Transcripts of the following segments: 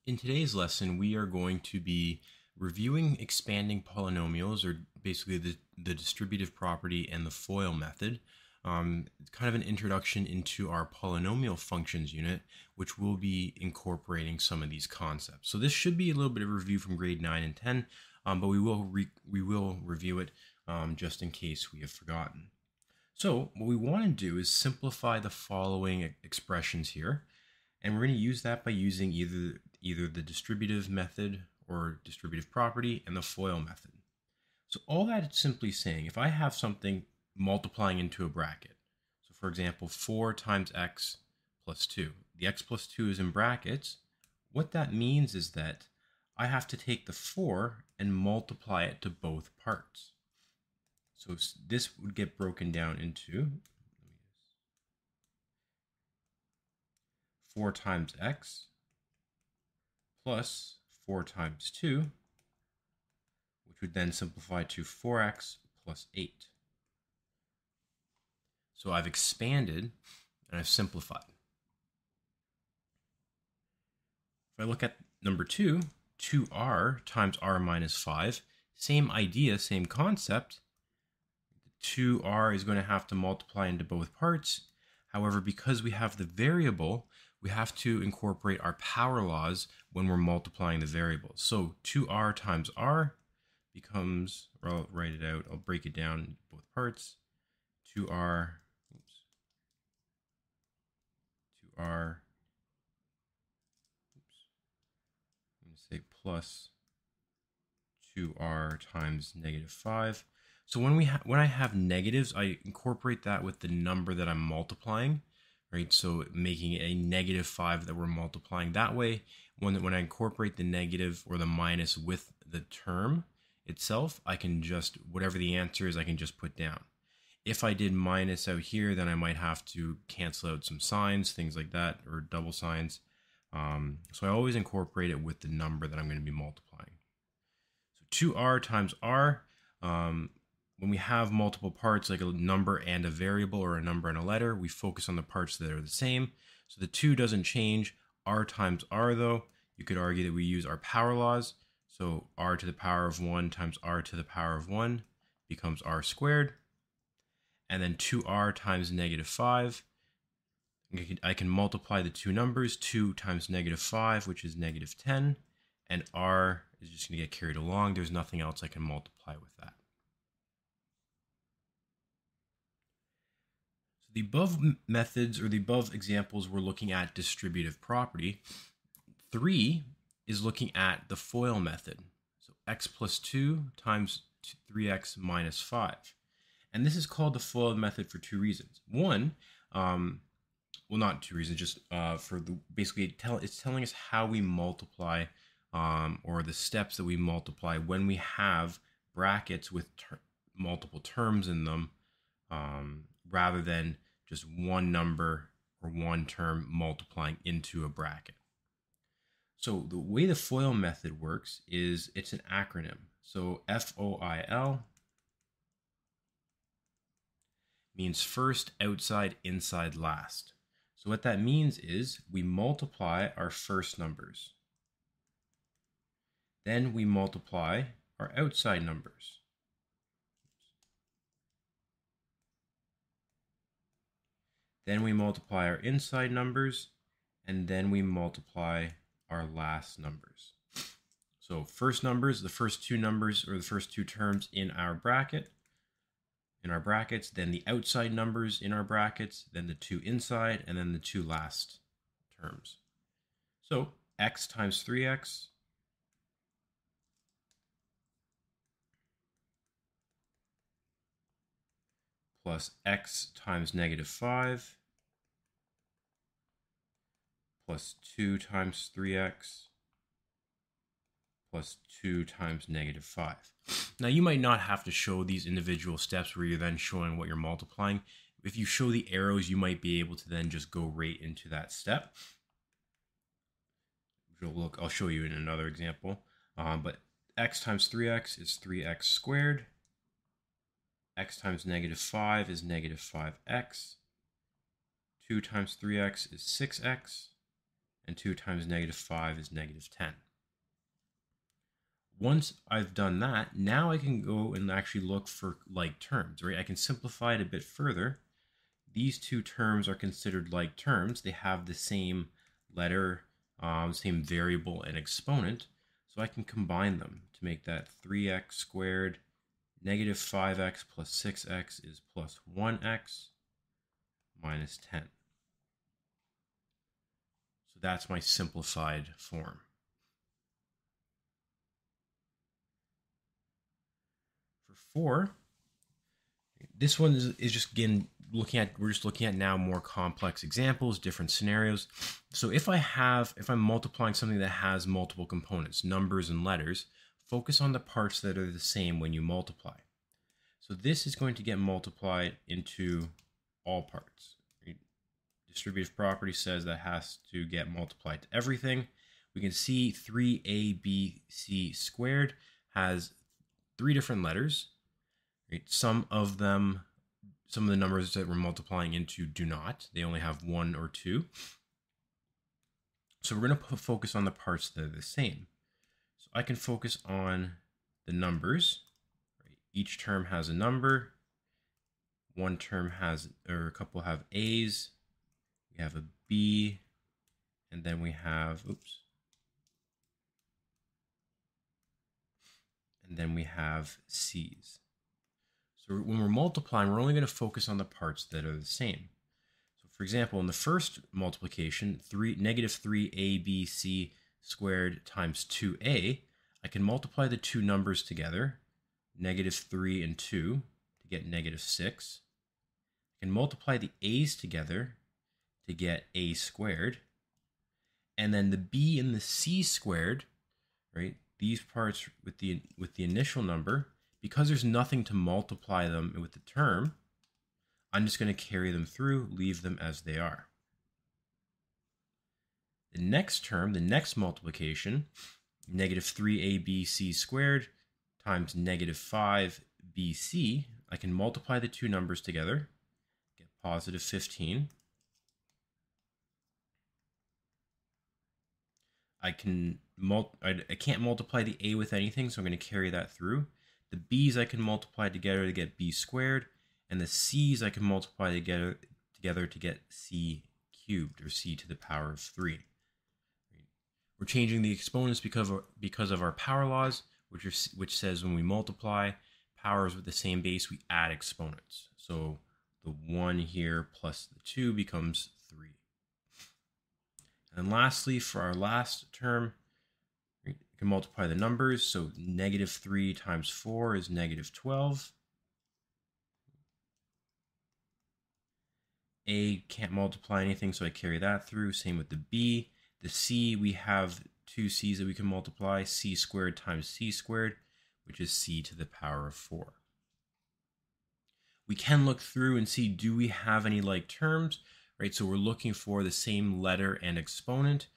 In today's lesson, we are going to be reviewing expanding polynomials, or basically the distributive property and the FOIL method. It's kind of an introduction into our polynomial functions unit, which will be incorporating some of these concepts. So this should be a little bit of a review from grade 9 and 10, but we will review it just in case we have forgotten. So what we want to do is simplify the following expressions here. And we're going to use that by using either the distributive method or distributive property and the FOIL method. So all that it's simply saying, if I have something multiplying into a bracket, so for example, 4 times x plus 2, the x plus 2 is in brackets, what that means is that I have to take the 4 and multiply it to both parts. So this would get broken down into 4 times x plus 4 times 2, which would then simplify to 4x plus 8. So I've expanded and I've simplified. If I look at number 2, 2r times r minus 5, same idea, same concept. 2r is going to have to multiply into both parts. However, because we have the variable, we have to incorporate our power laws when we're multiplying the variables. So 2r times r becomes, or I'll write it out, I'll break it down into both parts. 2r, 2r, I'm going to say plus 2r times negative 5. So when I have negatives, I incorporate that with the number that I'm multiplying, right? So making it a negative 5 that we're multiplying that way. When I incorporate the negative or the minus with the term itself, I can just, whatever the answer is, I can just put down. If I did minus out here, then I might have to cancel out some signs, things like that, or double signs. So I always incorporate it with the number that I'm going to be multiplying. So 2r times r, when we have multiple parts like a number and a variable or a number and a letter, we focus on the parts that are the same. So the 2 doesn't change. R times r, though, you could argue that we use our power laws. So r to the power of 1 times r to the power of 1 becomes r squared. And then 2r times negative 5. I can multiply the two numbers, 2 times negative 5, which is negative 10. And r is just going to get carried along. There's nothing else I can multiply with that. The above methods or the above examples, we're looking at distributive property. 3 is looking at the FOIL method. So x plus 2 times 3x minus 5. And this is called the FOIL method for 2 reasons. One, well, not 2 reasons, just for the basically it's telling us how we multiply or the steps that we multiply when we have brackets with multiple terms in them, rather than just one number or one term multiplying into a bracket. So the way the FOIL method works is it's an acronym. So FOIL means first, outside, inside, last. So what that means is we multiply our first numbers. Then we multiply our outside numbers. Then we multiply our inside numbers, and then we multiply our last numbers. So first numbers, the first 2 numbers or the first 2 terms in our brackets, then the outside numbers in our brackets, then the 2 inside, and then the 2 last terms. So x times 3x plus x times negative 5 plus 2 times 3x plus 2 times negative 5. Now you might not have to show these individual steps where you're then showing what you're multiplying. If you show the arrows, you might be able to then just go right into that step. Look, I'll show you in another example. But x times 3x is 3x squared. X times negative 5 is negative 5x. 2 times 3x is 6x. and 2 times negative 5 is negative 10. Once I've done that, now I can go and actually look for like terms, right? I can simplify it a bit further. These two terms are considered like terms. They have the same letter, same variable and exponent. So I can combine them to make that 3x squared negative 5x plus 6x is plus 1x minus 10. So that's my simplified form. For 4, this one is just, again, we're just looking at now more complex examples, different scenarios. So if I'm multiplying something that has multiple components, numbers and letters, focus on the parts that are the same when you multiply. So this is going to get multiplied into all parts. Distributive property says that has to get multiplied to everything. We can see 3abc squared has 3 different letters. Right? Some of the numbers that we're multiplying into do not. They only have 1 or 2. So we're going to focus on the parts that are the same. So I can focus on the numbers. Right? Each term has a number. One term has, or a couple have A's. We have a B, and then we have, and then we have C's. So when we're multiplying, we're only going to focus on the parts that are the same. So for example, in the first multiplication, negative 3abc squared times 2a, I can multiply the two numbers together, negative 3 and 2, to get negative 6. I can multiply the a's together to get a squared, and then the b and the c squared, right? These parts with the initial number, because there's nothing to multiply them with the term, I'm just going to carry them through, leave them as they are. The next term, the next multiplication, negative 3abc squared times negative 5bc, I can multiply the two numbers together, get positive 15. I can't multiply the a with anything, so I'm going to carry that through. The b's I can multiply together to get b squared, and the c's I can multiply together to get c cubed, or c to the power of 3. We're changing the exponents because of our power laws, which says when we multiply powers with the same base, we add exponents. So the 1 here plus the 2 becomes 3. And lastly, for our last term, we can multiply the numbers. So negative 3 times 4 is negative 12. A can't multiply anything, so I carry that through. Same with the B. The C, we have 2 C's that we can multiply. C squared times C squared, which is C to the power of 4. We can look through and see, do we have any like terms? Right, so we're looking for the same letter and exponent,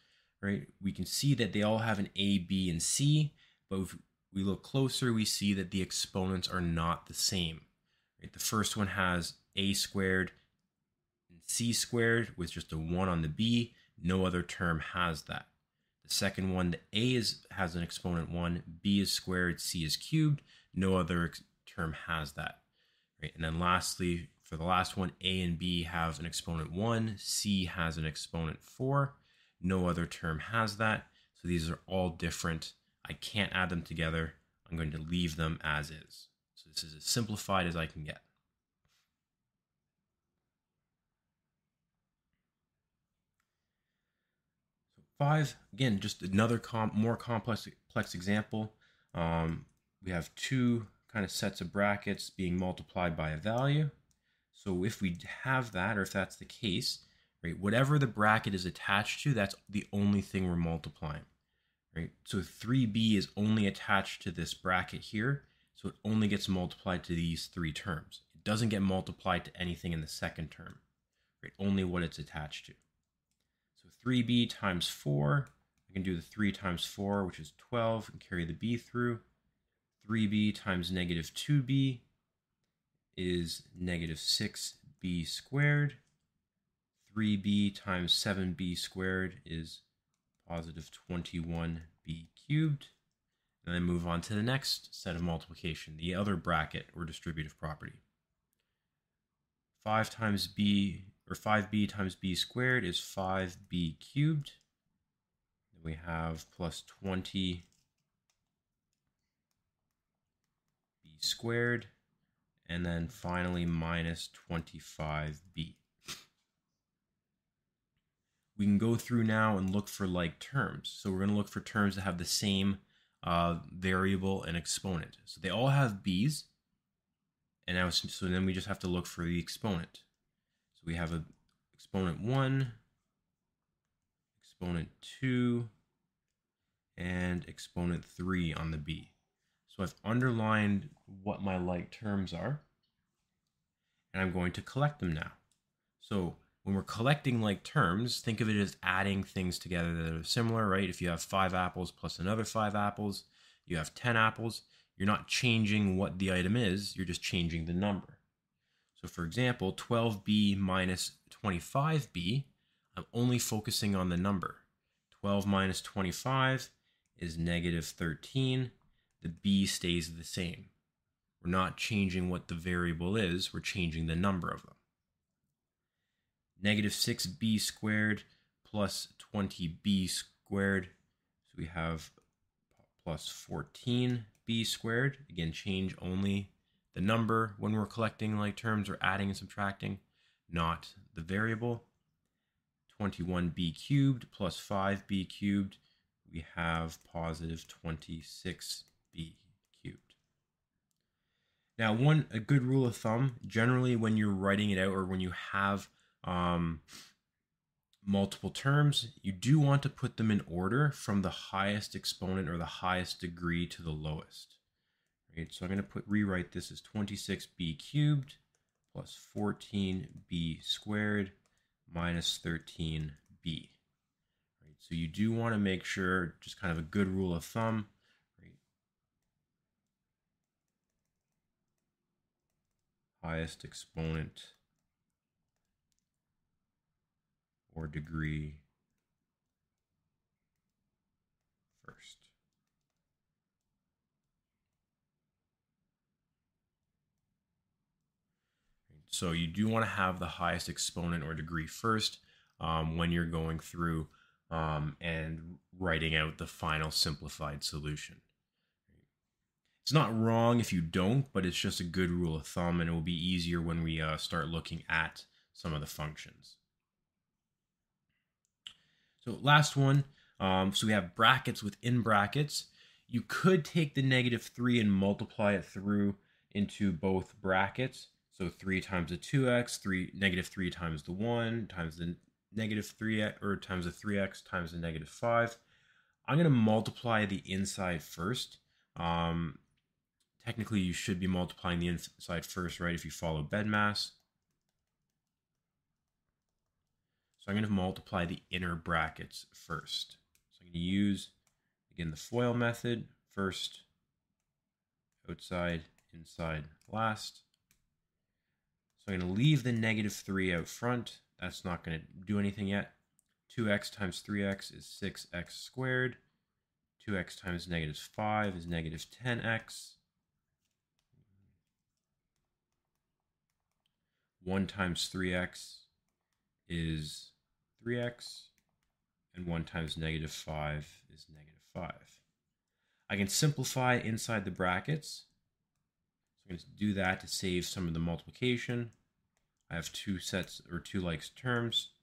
right? We can see that they all have an A, B, and C, but if we look closer, we see that the exponents are not the same. Right? The first one has A squared and C squared with just a 1 on the B. No other term has that. The second one, the A has an exponent 1, B is squared, C is cubed. No other term has that. Right? And then lastly, for the last one, A and B have an exponent 1, C has an exponent 4. No other term has that. So these are all different. I can't add them together. I'm going to leave them as is. So this is as simplified as I can get. So 5, again, just another more complex example. We have 2 kind of sets of brackets being multiplied by a value. So if we have that, or if that's the case, right, whatever the bracket is attached to, that's the only thing we're multiplying, right? So 3b is only attached to this bracket here, so it only gets multiplied to these 3 terms. It doesn't get multiplied to anything in the second term, right? Only what it's attached to. So 3b times 4, I can do the 3 times 4, which is 12, and carry the b through. 3b times negative 2b is negative 6b squared. 3b times 7b squared is positive 21b cubed, and then move on to the next set of multiplication, the other bracket or distributive property. 5 times b, or 5b times b squared is 5b cubed. Then we have plus 20b squared, and then finally minus 25b. We can go through now and look for like terms. So we're going to look for terms that have the same variable and exponent. So they all have b's, and now so then we just have to look for the exponent. So we have a exponent 1, exponent 2, and exponent 3 on the b. So I've underlined what my like terms are, and I'm going to collect them now. So when we're collecting like terms, think of it as adding things together that are similar, right? If you have 5 apples plus another 5 apples, you have 10 apples. You're not changing what the item is, you're just changing the number. So for example, 12b minus 25b, I'm only focusing on the number. 12 minus 25 is negative 13. The b stays the same. We're not changing what the variable is, we're changing the number of them. Negative 6b squared plus 20b squared. So we have plus 14b squared. Again, change only the number when we're collecting like terms or adding and subtracting, not the variable. 21b cubed plus 5b cubed. We have positive 26b cubed. Now, a good rule of thumb, generally when you're writing it out or when you have multiple terms, you do want to put them in order from the highest exponent or the highest degree to the lowest. Right? So I'm going to rewrite this as 26b cubed plus 14b squared minus 13b. Right? So you do want to make sure, just kind of a good rule of thumb, right? Highest exponent or degree first. So you do want to have the highest exponent or degree first when you're going through and writing out the final simplified solution. It's not wrong if you don't, but it's just a good rule of thumb, and it will be easier when we start looking at some of the functions. So last one, so we have brackets within brackets. You could take the -3 and multiply it through into both brackets. So 3 times the 2x, -3 times the 1, times the -3x, or times the 3x, times the -5. I'm going to multiply the inside first. Technically, you should be multiplying the inside first, right, if you follow BEDMAS. So I'm going to multiply the inner brackets first. So I'm going to use, again, the FOIL method, first, outside, inside, last. So I'm going to leave the -3 out front. That's not going to do anything yet. 2x times 3x is 6x squared. 2x times -5 is -10x. 1 times 3x is 3x, and 1 times -5 is -5. I can simplify inside the brackets. So I'm going to do that to save some of the multiplication. I have two sets, or two like terms,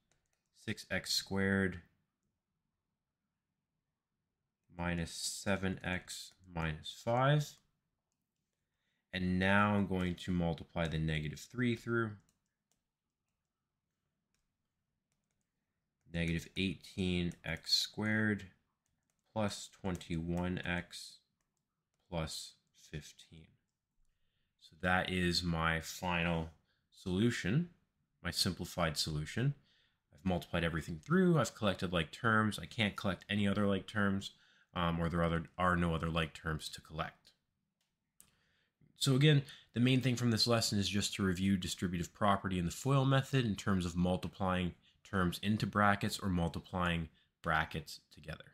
6x squared minus 7x minus 5. And now I'm going to multiply the -3 through. -18x squared plus 21x plus 15. So that is my final solution, my simplified solution. I've multiplied everything through. I've collected like terms. I can't collect any other like terms, or there are no other like terms to collect. So again, the main thing from this lesson is just to review distributive property in the FOIL method in terms of multiplying terms into brackets or multiplying brackets together.